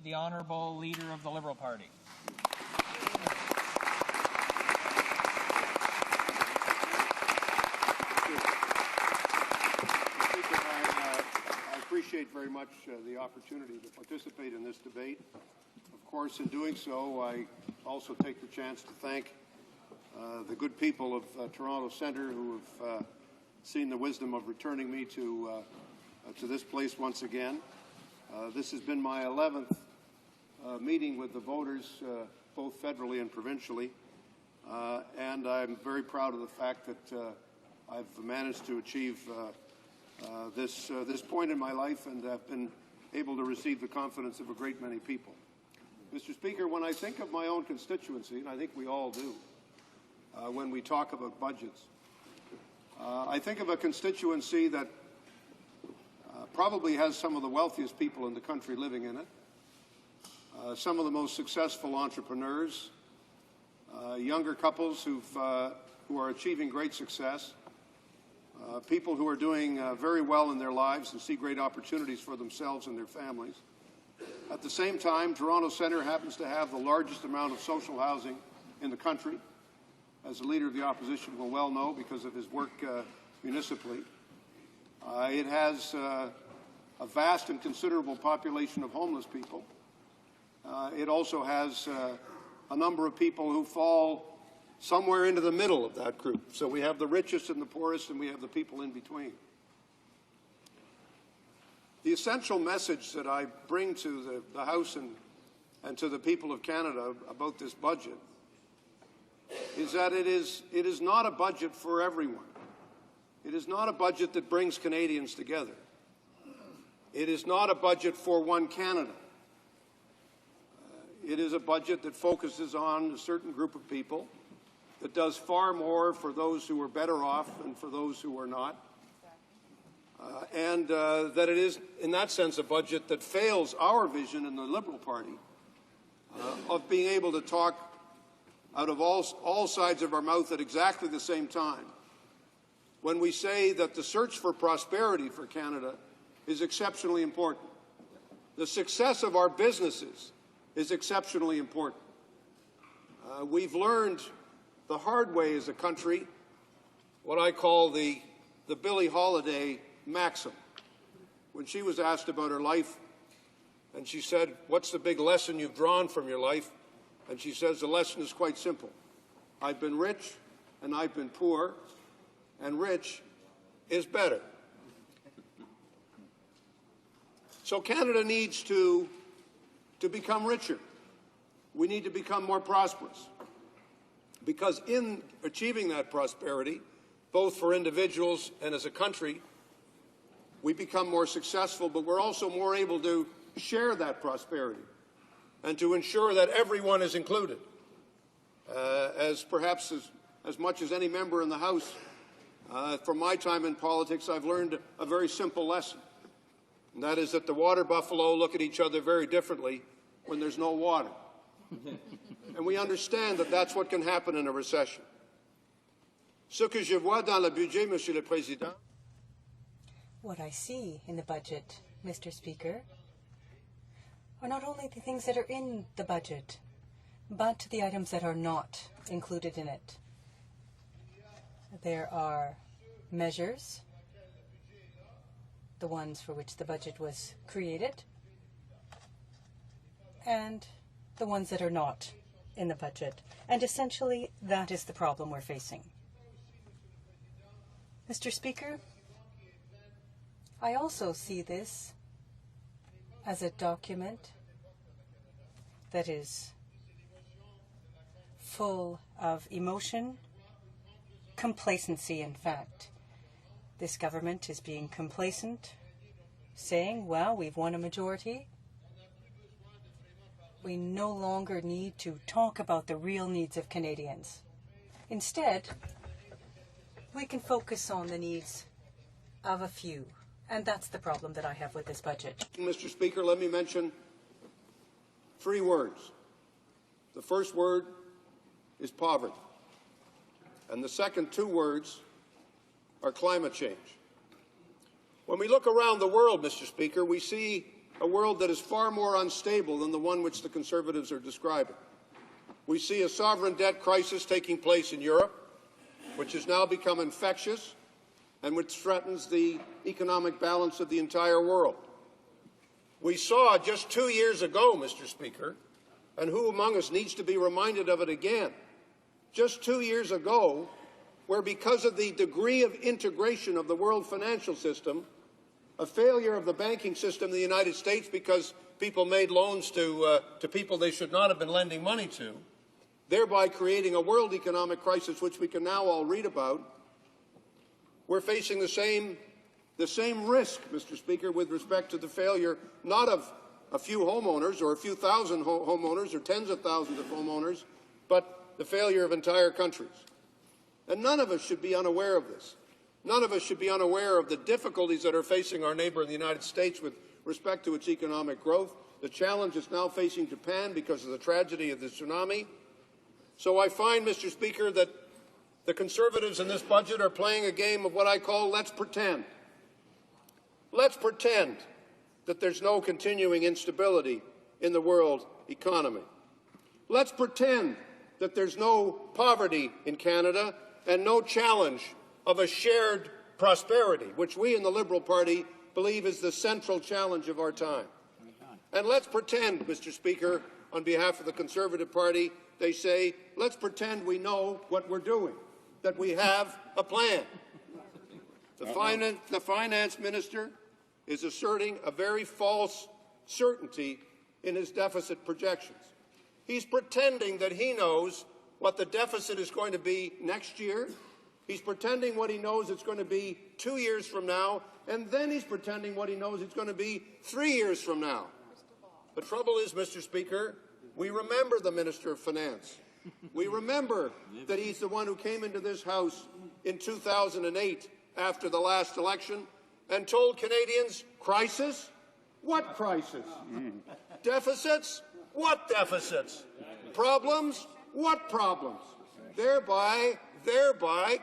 the Honourable Leader of the Liberal Party. I appreciate very much the opportunity to participate in this debate. Of course, in doing so, I also take the chance to thank the good people of Toronto Centre who have seen the wisdom of returning me to this place once again. This has been my 11th meeting with the voters, both federally and provincially, and I'm very proud of the fact that I've managed to achieve this point in my life and have been able to receive the confidence of a great many people. Mr. Speaker, when I think of my own constituency, and I think we all do, when we talk about budgets, I think of a constituency that probably has some of the wealthiest people in the country living in it, some of the most successful entrepreneurs, younger couples who are achieving great success, people who are doing very well in their lives and see great opportunities for themselves and their families. At the same time, Toronto Centre happens to have the largest amount of social housing in the country, as the Leader of the Opposition will well know because of his work municipally. It has a vast and considerable population of homeless people. It also has a number of people who fall somewhere into the middle of that group. So we have the richest and the poorest, and we have the people in between. The essential message that I bring to the House and to the people of Canada about this budget is that it is not a budget for everyone. It is not a budget that brings Canadians together. It is not a budget for one Canada. It is a budget that focuses on a certain group of people, that does far more for those who are better off than for those who are not. And that it is, in that sense, a budget that fails our vision in the Liberal Party of being able to talk out of all sides of our mouth at exactly the same time when we say that the search for prosperity for Canada is exceptionally important. The success of our businesses is exceptionally important. We've learned the hard way as a country what I call the Billie Holiday maxim. When she was asked about her life, and she said, "What's the big lesson you've drawn from your life?" And she says, "The lesson is quite simple. I've been rich and I've been poor, and rich is better." So Canada needs to become richer. We need to become more prosperous. Because in achieving that prosperity, both for individuals and as a country, we become more successful, but we're also more able to share that prosperity and to ensure that everyone is included. Perhaps as much as any member in the House, from my time in politics, I've learned a very simple lesson, and that is that the water buffalo look at each other very differently when there's no water. And we understand that that's what can happen in a recession. Ce que je vois dans le budget, Monsieur le Président. What I see in the budget, Mr. Speaker, are not only the things that are in the budget, but the items that are not included in it. There are measures, the ones for which the budget was created, and the ones that are not in the budget. And essentially, that is the problem we're facing. Mr. Speaker, I also see this as a document that is full of emotion, complacency, in fact. This government is being complacent, saying, well, we've won a majority. We no longer need to talk about the real needs of Canadians. Instead, we can focus on the needs of a few. And that's the problem that I have with this budget. Mr. Speaker, let me mention 3 words. The first word is poverty. And the second 2 words are climate change. When we look around the world, Mr. Speaker, we see a world that is far more unstable than the one which the Conservatives are describing. We see a sovereign debt crisis taking place in Europe, which has now become infectious and which threatens the economic balance of the entire world. We saw just 2 years ago, Mr. Speaker, and who among us needs to be reminded of it again, just 2 years ago, where because of the degree of integration of the world financial system, a failure of the banking system in the United States because people made loans to people they should not have been lending money to, thereby creating a world economic crisis which we can now all read about, we're facing the same risk, Mr. Speaker, with respect to the failure not of a few homeowners or a few thousand homeowners or tens of thousands of homeowners, but the failure of entire countries. And none of us should be unaware of this. None of us should be unaware of the difficulties that are facing our neighbor in the United States with respect to its economic growth, the challenge it's now facing Japan because of the tragedy of the tsunami. So I find, Mr. Speaker, that the Conservatives in this budget are playing a game of what I call let's pretend. Let's pretend that there's no continuing instability in the world economy. Let's pretend that there's no poverty in Canada and no challenge of a shared prosperity, which we in the Liberal Party believe is the central challenge of our time. And let's pretend, Mr. Speaker, on behalf of the Conservative Party, they say, let's pretend we know what we're doing, that we have a plan. The finance minister is asserting a very false certainty in his deficit projections. He's pretending that he knows what the deficit is going to be next year. He's pretending what he knows it's going to be 2 years from now, and then he's pretending what he knows it's going to be 3 years from now. The trouble is, Mr. Speaker, we remember the Minister of Finance. We remember that he's the one who came into this House in 2008 after the last election and told Canadians, crisis? What crisis? Deficits? What deficits? Problems? What problems? Thereby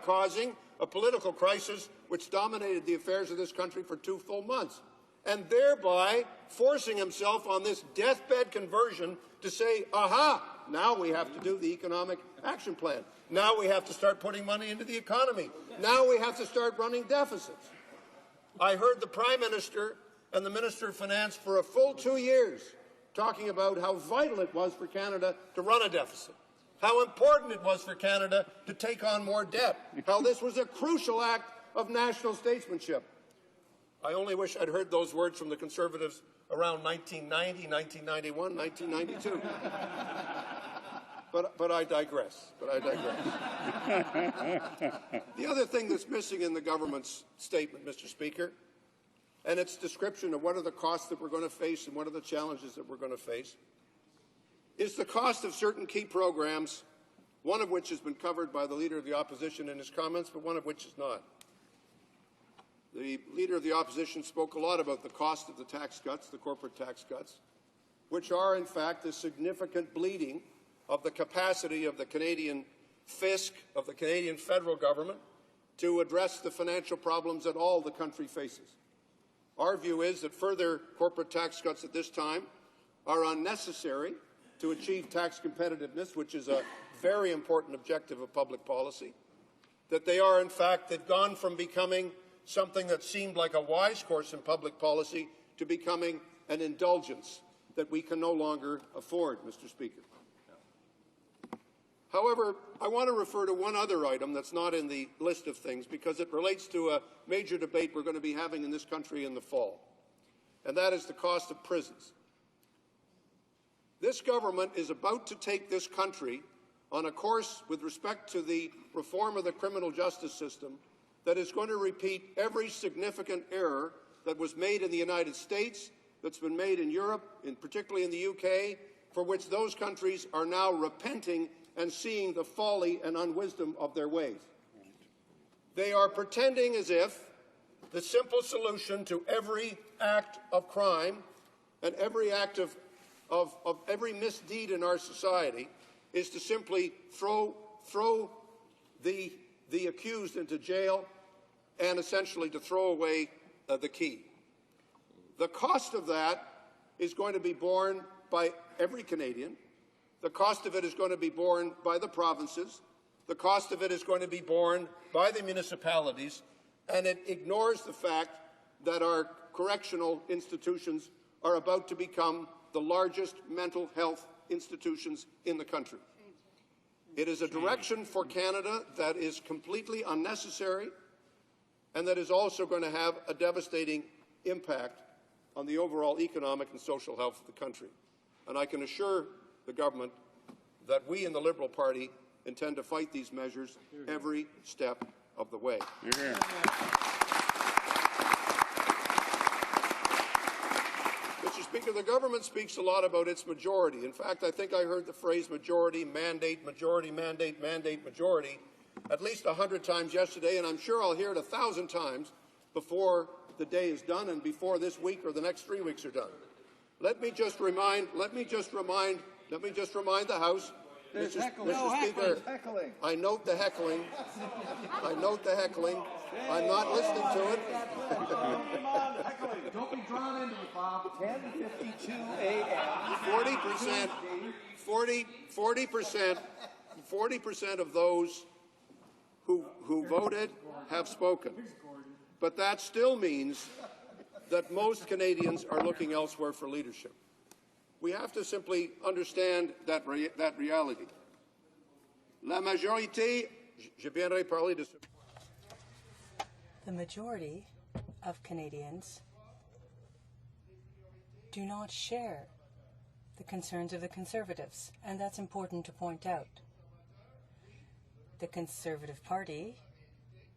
causing a political crisis which dominated the affairs of this country for 2 full months, and thereby forcing himself on this deathbed conversion to say, aha, now we have to do the economic action plan. Now we have to start putting money into the economy. Now we have to start running deficits. I heard the Prime Minister and the Minister of Finance for a full 2 years talking about how vital it was for Canada to run a deficit, how important it was for Canada to take on more debt, how this was a crucial act of national statesmanship. I only wish I'd heard those words from the Conservatives around 1990, 1991, 1992. But I digress. The other thing that's missing in the government's statement, Mr. Speaker, and its description of what are the costs that we're going to face and what are the challenges that we're going to face, is the cost of certain key programs, one of which has been covered by the Leader of the Opposition in his comments, but one of which is not. The Leader of the Opposition spoke a lot about the cost of the tax cuts, the corporate tax cuts, which are, in fact, a significant bleeding of the capacity of the Canadian fisc, of the Canadian federal government, to address the financial problems that all the country faces. Our view is that further corporate tax cuts at this time are unnecessary to achieve tax competitiveness, which is a very important objective of public policy, that they are, in fact, they've gone from becoming something that seemed like a wise course in public policy to becoming an indulgence that we can no longer afford, Mr. Speaker. However, I want to refer to one other item that's not in the list of things because it relates to a major debate we're going to be having in this country in the fall, and that is the cost of prisons. This government is about to take this country on a course with respect to the reform of the criminal justice system that is going to repeat every significant error that was made in the United States, that's been made in Europe, and particularly in the UK, for which those countries are now repenting and seeing the folly and unwisdom of their ways. They are pretending as if the simple solution to every act of crime and every act of every misdeed in our society is to simply throw the accused into jail and essentially to throw away the key. The cost of that is going to be borne by every Canadian. The cost of it is going to be borne by the provinces. The cost of it is going to be borne by the municipalities. And it ignores the fact that our correctional institutions are about to become the largest mental health institutions in the country. It is a direction for Canada that is completely unnecessary and that is also going to have a devastating impact on the overall economic and social health of the country. And I can assure the government that we in the Liberal Party intend to fight these measures every step of the way. Mr. Speaker, the government speaks a lot about its majority. In fact, I think I heard the phrase majority, mandate, majority, mandate, mandate, majority at least 100 times yesterday, and I'm sure I'll hear it 1,000 times before the day is done and before this week or the next 3 weeks are done. Let me just remind the House, Mr. Speaker, I note the heckling. I'm not listening to it. Don't be drawn into it, Bob. 10:52 a.m. 40% of those who voted have spoken. But that still means that most Canadians are looking elsewhere for leadership. We have to simply understand that reality. La majorité, je viendrai parler de ce. The majority of Canadians do not share the concerns of the Conservatives, and that's important to point out. The Conservative Party,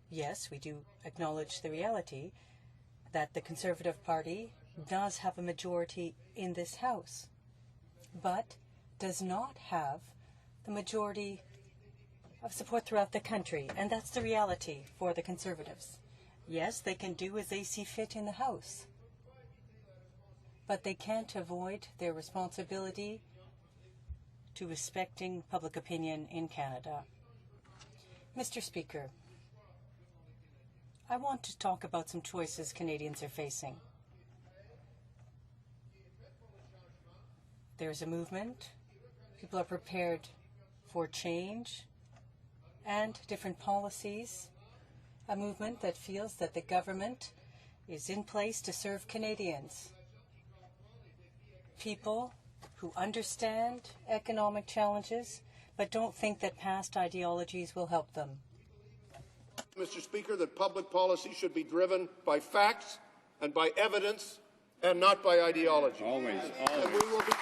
yes, we do acknowledge the reality that the Conservative Party does have a majority in this House, but does not have the majority of support throughout the country, and that's the reality for the Conservatives. Yes, they can do as they see fit in the House, but they can't avoid their responsibility to respecting public opinion in Canada. Mr. Speaker, I want to talk about some choices Canadians are facing. There's a movement. People are prepared for change and different policies. A movement that feels that the government is in place to serve Canadians. People who understand economic challenges but don't think that past ideologies will help them. Mr. Speaker, that public policy should be driven by facts and by evidence and not by ideology. Always. And we will be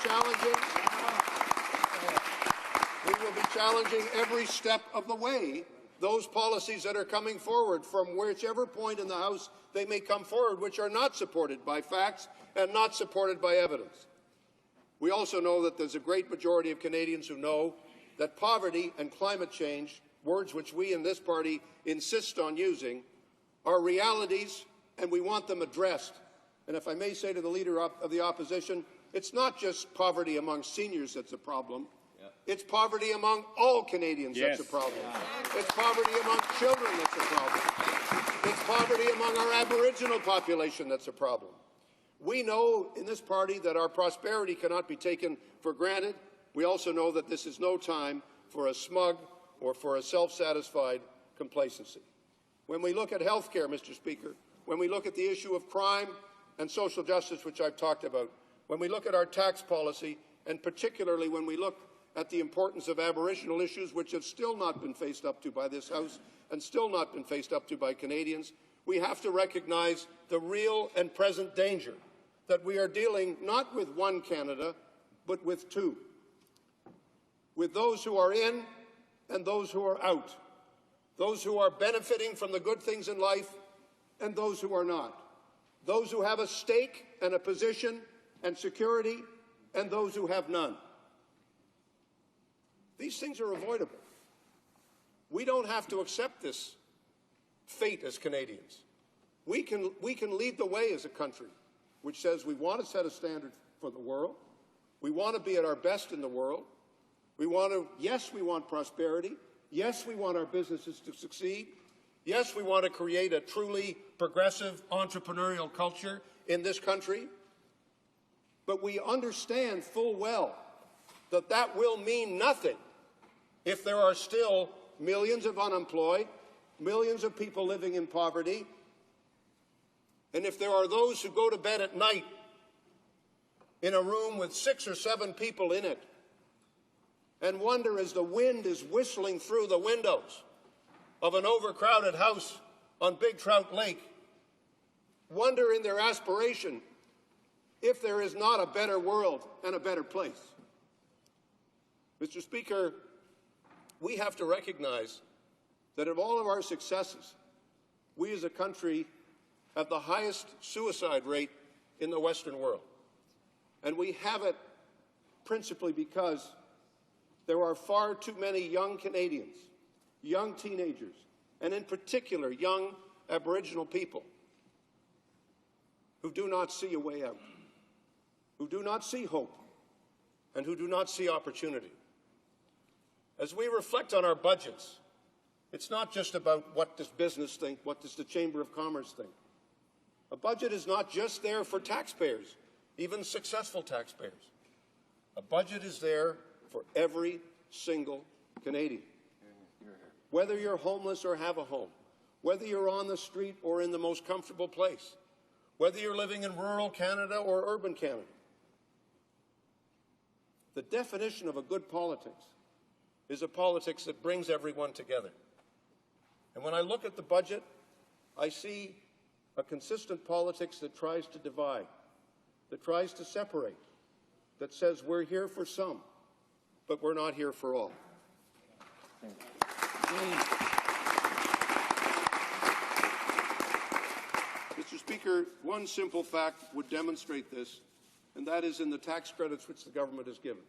challenging every step of the way those policies that are coming forward from whichever point in the House they may come forward, which are not supported by facts and not supported by evidence. We also know that there's a great majority of Canadians who know that poverty and climate change, words which we in this party insist on using, are realities, and we want them addressed. And if I may say to the Leader of the Opposition, it's not just poverty among seniors that's a problem. It's poverty among all Canadians that's a problem. It's poverty among children that's a problem. It's poverty among our Aboriginal population that's a problem. We know in this party that our prosperity cannot be taken for granted. We also know that this is no time for a smug or for a self-satisfied complacency. When we look at health care, Mr. Speaker, when we look at the issue of crime and social justice, which I've talked about, when we look at our tax policy, and particularly when we look at the importance of Aboriginal issues, which have still not been faced up to by this House and still not been faced up to by Canadians, we have to recognize the real and present danger that we are dealing not with one Canada, but with two. With those who are in and those who are out. Those who are benefiting from the good things in life and those who are not. Those who have a stake and a position and security and those who have none. These things are avoidable. We don't have to accept this fate as Canadians. We can lead the way as a country which says we want to set a standard for the world. We want to be at our best in the world. Yes, we want prosperity. Yes, we want our businesses to succeed. Yes, we want to create a truly progressive entrepreneurial culture in this country. But we understand full well that that will mean nothing if there are still millions of unemployed, millions of people living in poverty, and if there are those who go to bed at night in a room with 6 or 7 people in it and wonder as the wind is whistling through the windows of an overcrowded house on Big Trout Lake, wonder in their aspiration if there is not a better world and a better place. Mr. Speaker, we have to recognize that of all of our successes, we as a country have the highest suicide rate in the Western world. And we have it principally because there are far too many young Canadians, young teenagers, and in particular young Aboriginal people who do not see a way out, who do not see hope, and who do not see opportunity. As we reflect on our budgets, it's not just about what does business think, what does the Chamber of Commerce think. A budget is not just there for taxpayers, even successful taxpayers. A budget is there for every single Canadian. Whether you're homeless or have a home, whether you're on the street or in the most comfortable place, whether you're living in rural Canada or urban Canada. The definition of a good politics is a politics that brings everyone together. And when I look at the budget, I see a consistent politics that tries to divide, that tries to separate, that says we're here for some, but we're not here for all. Mr. Speaker, one simple fact would demonstrate this, and that is in the tax credits which the government has given.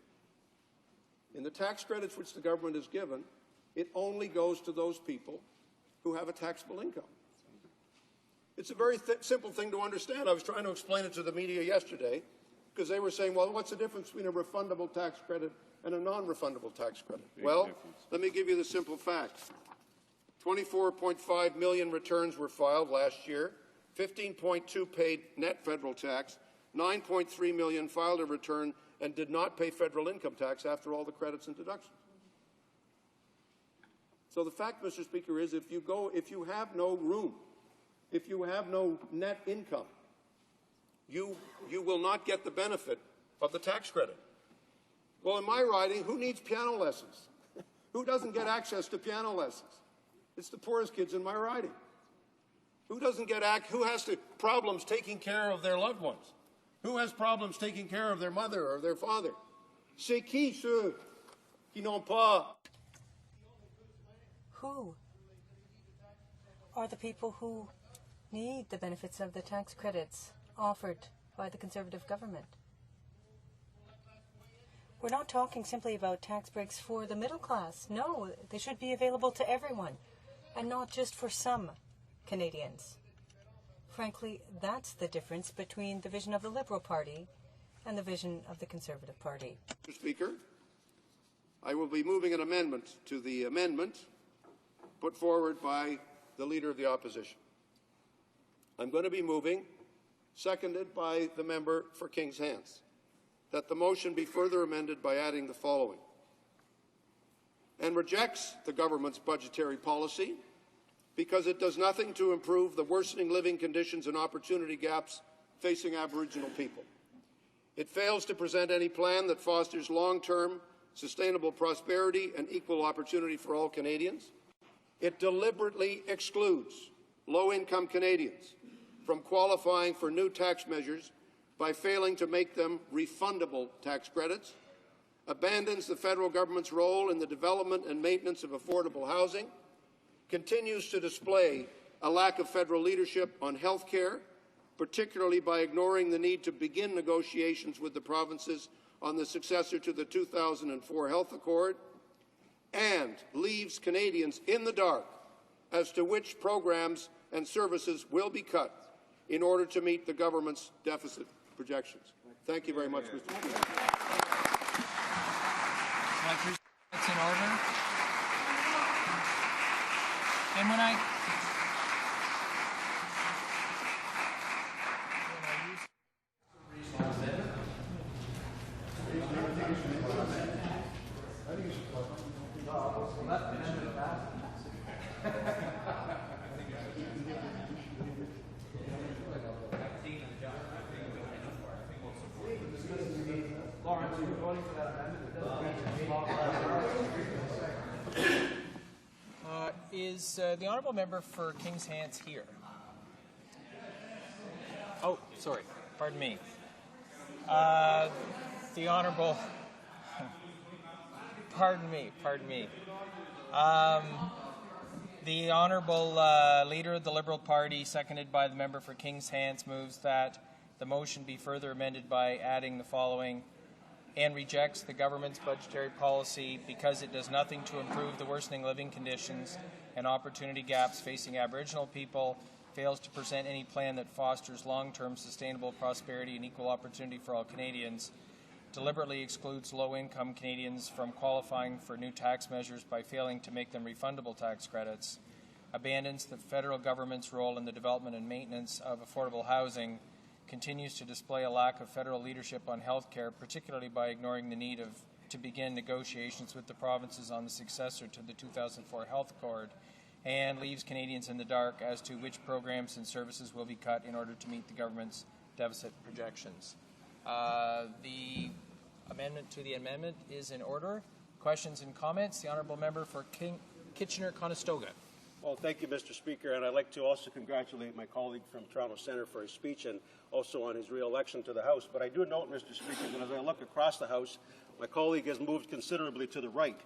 In the tax credits which the government has given, it only goes to those people who have a taxable income. It's a very simple thing to understand. I was trying to explain it to the media yesterday because they were saying, well, what's the difference between a refundable tax credit and a non-refundable tax credit? Well, let me give you the simple fact. 24.5 million returns were filed last year, 15.2 paid net federal tax, 9.3 million filed a return and did not pay federal income tax after all the credits and deductions. So the fact, Mr. Speaker, is if you have no room, if you have no net income, you will not get the benefit of the tax credit. Well, in my riding, who needs piano lessons? Who doesn't get access to piano lessons? It's the poorest kids in my riding. Who has problems taking care of their loved ones? Who has problems taking care of their mother or their father? C'est qui ceux qui n'ont pas? Who are the people who need the benefits of the tax credits offered by the Conservative government? We're not talking simply about tax breaks for the middle class. No, they should be available to everyone, and not just for some Canadians. Frankly, that's the difference between the vision of the Liberal Party and the vision of the Conservative Party. Mr. Speaker, I will be moving an amendment to the amendment put forward by the Leader of the Opposition. I'm going to be moving, seconded by the member for Kings Hants, that the motion be further amended by adding the following: and rejects the government's budgetary policy because it does nothing to improve the worsening living conditions and opportunity gaps facing Aboriginal people. It fails to present any plan that fosters long-term, sustainable prosperity and equal opportunity for all Canadians. It deliberately excludes low-income Canadians from qualifying for new tax measures by failing to make them refundable tax credits, abandons the federal government's role in the development and maintenance of affordable housing, continues to display a lack of federal leadership on health care, particularly by ignoring the need to begin negotiations with the provinces on the successor to the 2004 Health Accord, and leaves Canadians in the dark as to which programs and services will be cut in order to meet the government's deficit projections. Thank you very much, Mr. Speaker. It's in order. And when I Is the honourable member for Kings Hants here? Oh, sorry. Pardon me. The honourable. Pardon me. The honourable leader of the Liberal Party, seconded by the member for Kings Hants, moves that the motion be further amended by adding the following: and rejects the government's budgetary policy because it does nothing to improve the worsening living conditions and opportunity gaps facing Aboriginal people, fails to present any plan that fosters long-term sustainable prosperity and equal opportunity for all Canadians, deliberately excludes low-income Canadians from qualifying for new tax measures by failing to make them refundable tax credits, abandons the federal government's role in the development and maintenance of affordable housing, continues to display a lack of federal leadership on health care, particularly by ignoring the need to begin negotiations with the provinces on the successor to the 2004 Health Accord, and leaves Canadians in the dark as to which programs and services will be cut in order to meet the government's deficit projections. The amendment to the amendment is in order. Questions and comments? The honourable member for Kitchener-Conestoga. Well, thank you, Mr. Speaker, and I'd like to also congratulate my colleague from Toronto Centre for his speech and also on his re-election to the House. But I do note, Mr. Speaker, that as I look across the House, my colleague has moved considerably to the right.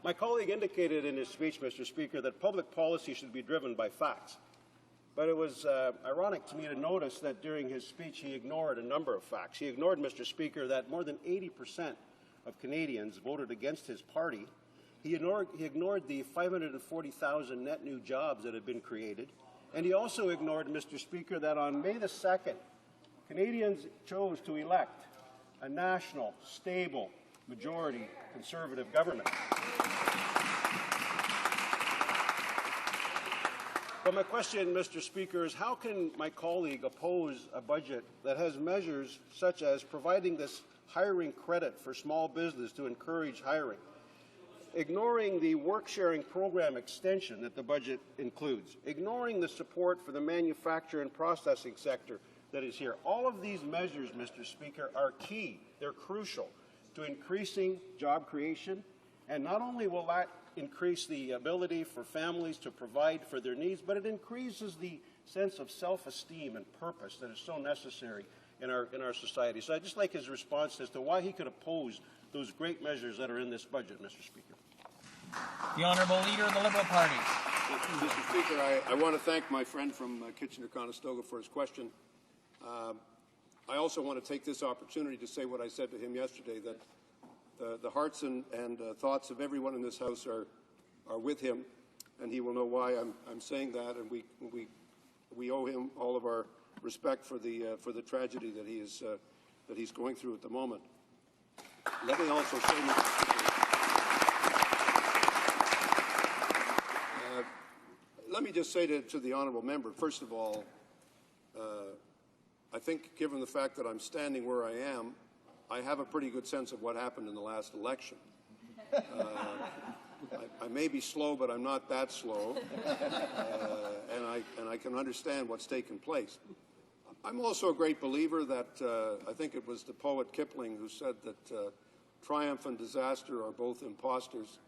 My colleague indicated in his speech, Mr. Speaker, that public policy should be driven by facts. But it was ironic to me to notice that during his speech he ignored a number of facts. He ignored, Mr. Speaker, that more than 80% of Canadians voted against his party. He ignored the 540,000 net new jobs that have been created. And he also ignored, Mr. Speaker, that on May the 2nd, Canadians chose to elect a national, stable, majority Conservative government. But my question, Mr. Speaker, is how can my colleague oppose a budget that has measures such as providing this hiring credit for small business to encourage hiring, ignoring the work-sharing program extension that the budget includes, ignoring the support for the manufacturing and processing sector that is here? All of these measures, Mr. Speaker, are key. They're crucial to increasing job creation, and not only will that increase the ability for families to provide for their needs, but it increases the sense of self-esteem and purpose that is so necessary in our society. So I'd just like his response as to why he could oppose those great measures that are in this budget, Mr. Speaker. The Honourable Leader of the Liberal Party. Mr. Speaker, I want to thank my friend from Kitchener-Conestoga for his question. I also want to take this opportunity to say what I said to him yesterday, that the hearts and thoughts of everyone in this House are with him, and he will know why I'm saying that, and we owe him all of our respect for the tragedy that he's going through at the moment. Let me also say, let me just say to the honourable member, first of all, I think given the fact that I'm standing where I am, I have a pretty good sense of what happened in the last election. I may be slow, but I'm not that slow, and I can understand what's taken place. I'm also a great believer that I think it was the poet Kipling who said that triumph and disaster are both imposters.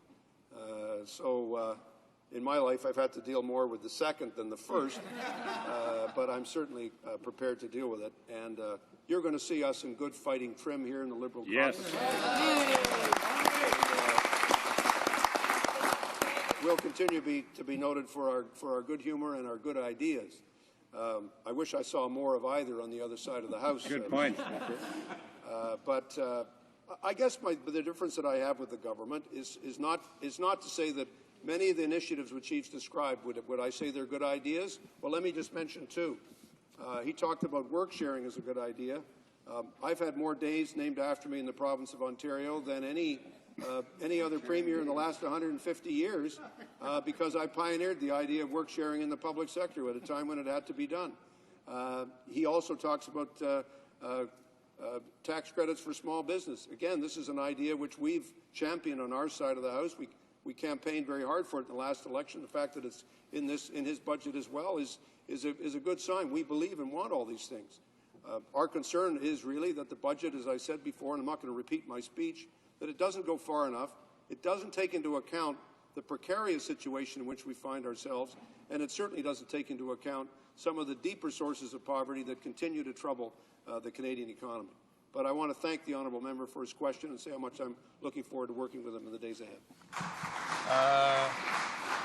In my life, I've had to deal more with the second than the first, but I'm certainly prepared to deal with it. And you're going to see us in good fighting trim here in the Liberal caucus. We'll continue to be noted for our good humor and our good ideas. I wish I saw more of either on the other side of the House. Good point. But I guess the difference that I have with the government is not to say that many of the initiatives which he's described, would I say they're good ideas? Well, let me just mention two. He talked about work sharing as a good idea. I've had more days named after me in the province of Ontario than any other premier in the last 150 years because I pioneered the idea of work sharing in the public sector at a time when it had to be done. He also talks about tax credits for small business. Again, this is an idea which we've championed on our side of the House. We campaigned very hard for it in the last election. The fact that it's in his budget as well is a good sign. We believe and want all these things. Our concern is really that the budget, as I said before, and I'm not going to repeat my speech, that it doesn't go far enough. It doesn't take into account the precarious situation in which we find ourselves, and it certainly doesn't take into account some of the deeper sources of poverty that continue to trouble the Canadian economy. But I want to thank the honourable member for his question and say how much I'm looking forward to working with him in the days ahead.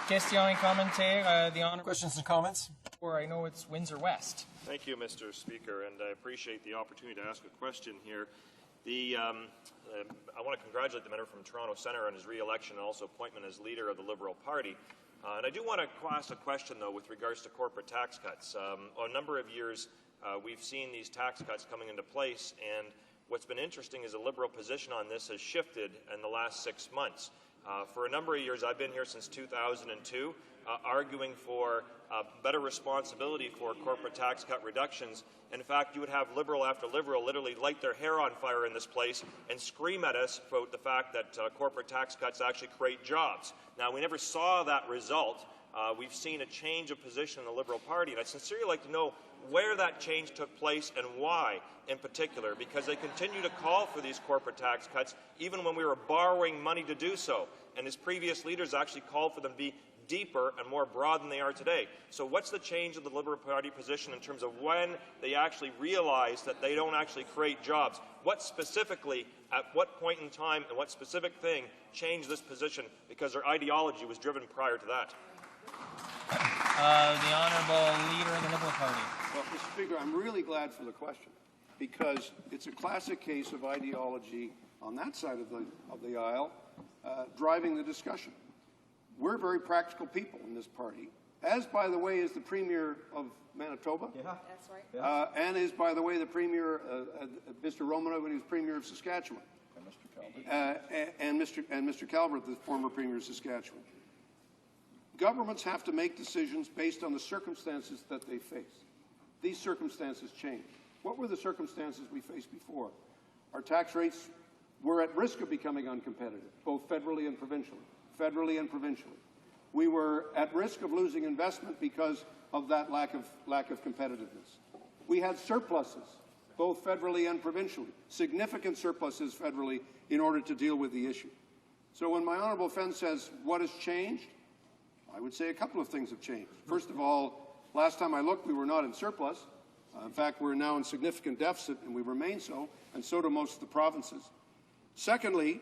Question et commentaire. The honourable. Questions and comments? Or I know it's Windsor West. Thank you, Mr. Speaker, and I appreciate the opportunity to ask a question here. I want to congratulate the member from Toronto Centre on his re-election and also appointment as leader of the Liberal Party. And I do want to ask a question, though, with regards to corporate tax cuts. A number of years, we've seen these tax cuts coming into place, and what's been interesting is the Liberal position on this has shifted in the last 6 months. For a number of years, I've been here since 2002, arguing for better responsibility for corporate tax cut reductions. In fact, you would have Liberal after Liberal literally light their hair on fire in this place and scream at us about the fact that corporate tax cuts actually create jobs. Now, we never saw that result. We've seen a change of position in the Liberal Party, and I'd sincerely like to know where that change took place and why in particular, because they continue to call for these corporate tax cuts even when we were borrowing money to do so, and his previous leaders actually called for them to be deeper and more broad than they are today. So what's the change of the Liberal Party position in terms of when they actually realize that they don't actually create jobs? What specifically, at what point in time, and what specific thing changed this position, because their ideology was driven prior to that? The honourable leader of the Liberal Party. Well, Mr. Speaker, I'm really glad for the question, because it's a classic case of ideology on that side of the aisle driving the discussion. We're very practical people in this party, as, by the way, is the Premier of Manitoba. Yeah. That's right. And is, by the way, the Premier, Mr. Romanow, when he was Premier of Saskatchewan. And Mr. Calvert, the former Premier of Saskatchewan. Governments have to make decisions based on the circumstances that they face. These circumstances change. What were the circumstances we faced before? Our tax rates were at risk of becoming uncompetitive, both federally and provincially. We were at risk of losing investment because of that lack of competitiveness. We had surpluses, both federally and provincially, significant surpluses federally in order to deal with the issue. So when my honourable friend says, what has changed? I would say a couple of things have changed. First of all, last time I looked, we were not in surplus. In fact, we're now in significant deficit, and we remain so, and so do most of the provinces. Secondly,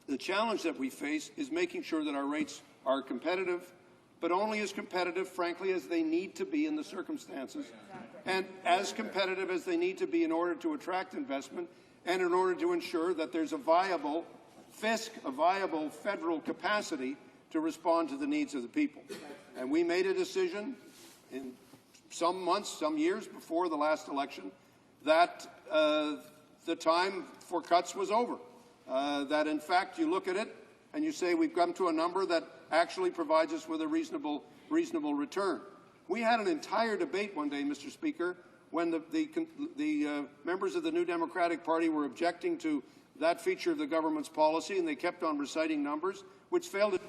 the challenge that we face is making sure that our rates are competitive, but only as competitive, frankly, as they need to be in the circumstances, and as competitive as they need to be in order to attract investment and in order to ensure that there's a viable fisc, a viable federal capacity to respond to the needs of the people. And we made a decision in some months, some years before the last election that the time for cuts was over. That, in fact, you look at it and you say we've come to a number that actually provides us with a reasonable return. We had an entire debate one day, Mr. Speaker, when the members of the New Democratic Party were objecting to that feature of the government's policy, and they kept on reciting numbers which failed to...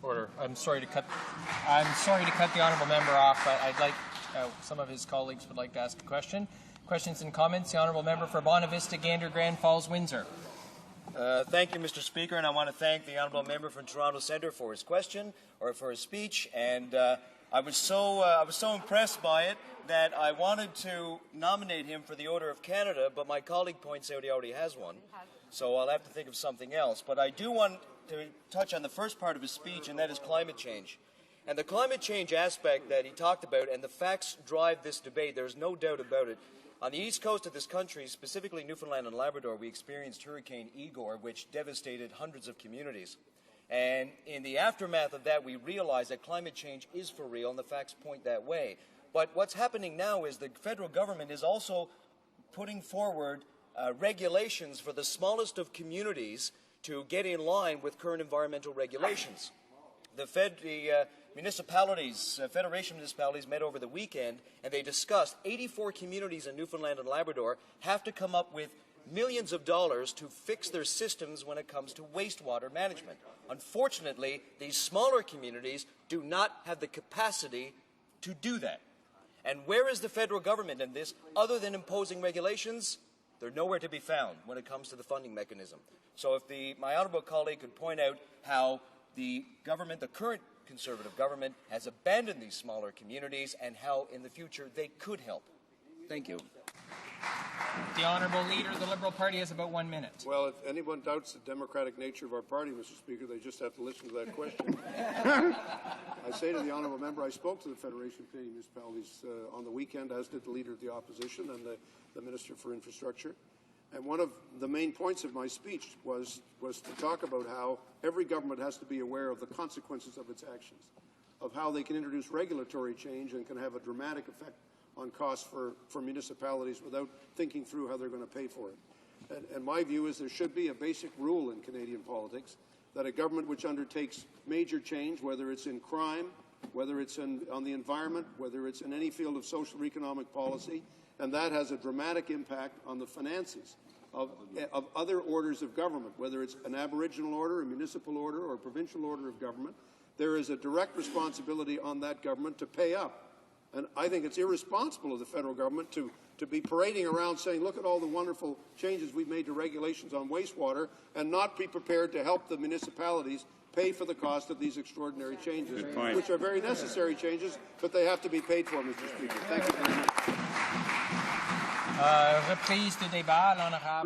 Order. I'm sorry to cut the honourable member off, but I'd like some of his colleagues would like to ask a question. Questions and comments. The honourable member for Bonavista, Gander, Grand Falls, Windsor. Thank you, Mr. Speaker, and I want to thank the honourable member from Toronto Centre for his question or for his speech. And I was so impressed by it that I wanted to nominate him for the Order of Canada, but my colleague points out he already has one, so I'll have to think of something else. But I do want to touch on the first part of his speech, and that is climate change. And the climate change aspect that he talked about, and the facts drive this debate, there's no doubt about it. On the east coast of this country, specifically Newfoundland and Labrador, we experienced Hurricane Igor, which devastated hundreds of communities. And in the aftermath of that, we realized that climate change is for real, and the facts point that way. But what's happening now is the federal government is also putting forward regulations for the smallest of communities to get in line with current environmental regulations. the municipalities, Federation of Municipalities met over the weekend, and they discussed 84 communities in Newfoundland and Labrador have to come up with millions of dollars to fix their systems when it comes to wastewater management. Unfortunately, these smaller communities do not have the capacity to do that. And where is the federal government in this? Other than imposing regulations, they're nowhere to be found when it comes to the funding mechanism. So if my honourable colleague could point out how the government, the current Conservative government, has abandoned these smaller communities and how in the future they could help. Thank you. The Honourable Leader of the Liberal Party has about 1 minute. Well, if anyone doubts the democratic nature of our party, Mr. Speaker, they just have to listen to that question. I say to the honourable member, I spoke to the Federation of Canadian Municipalities on the weekend, as did the Leader of the Opposition and the Minister for Infrastructure. And one of the main points of my speech was to talk about how every government has to be aware of the consequences of its actions, of how they can introduce regulatory change and can have a dramatic effect on costs for municipalities without thinking through how they're going to pay for it. And my view is there should be a basic rule in Canadian politics that a government which undertakes major change, whether it's in crime, whether it's on the environment, whether it's in any field of social or economic policy, and that has a dramatic impact on the finances of other orders of government, whether it's an Aboriginal order, a municipal order, or a provincial order of government, there is a direct responsibility on that government to pay up. And I think it's irresponsible of the federal government to be parading around saying, look at all the wonderful changes we've made to regulations on wastewater, and not be prepared to help the municipalities pay for the cost of these extraordinary changes, which are very necessary changes, but they have to be paid for, Mr. Speaker. Thank you very much. Reprise de débat, l'honorable.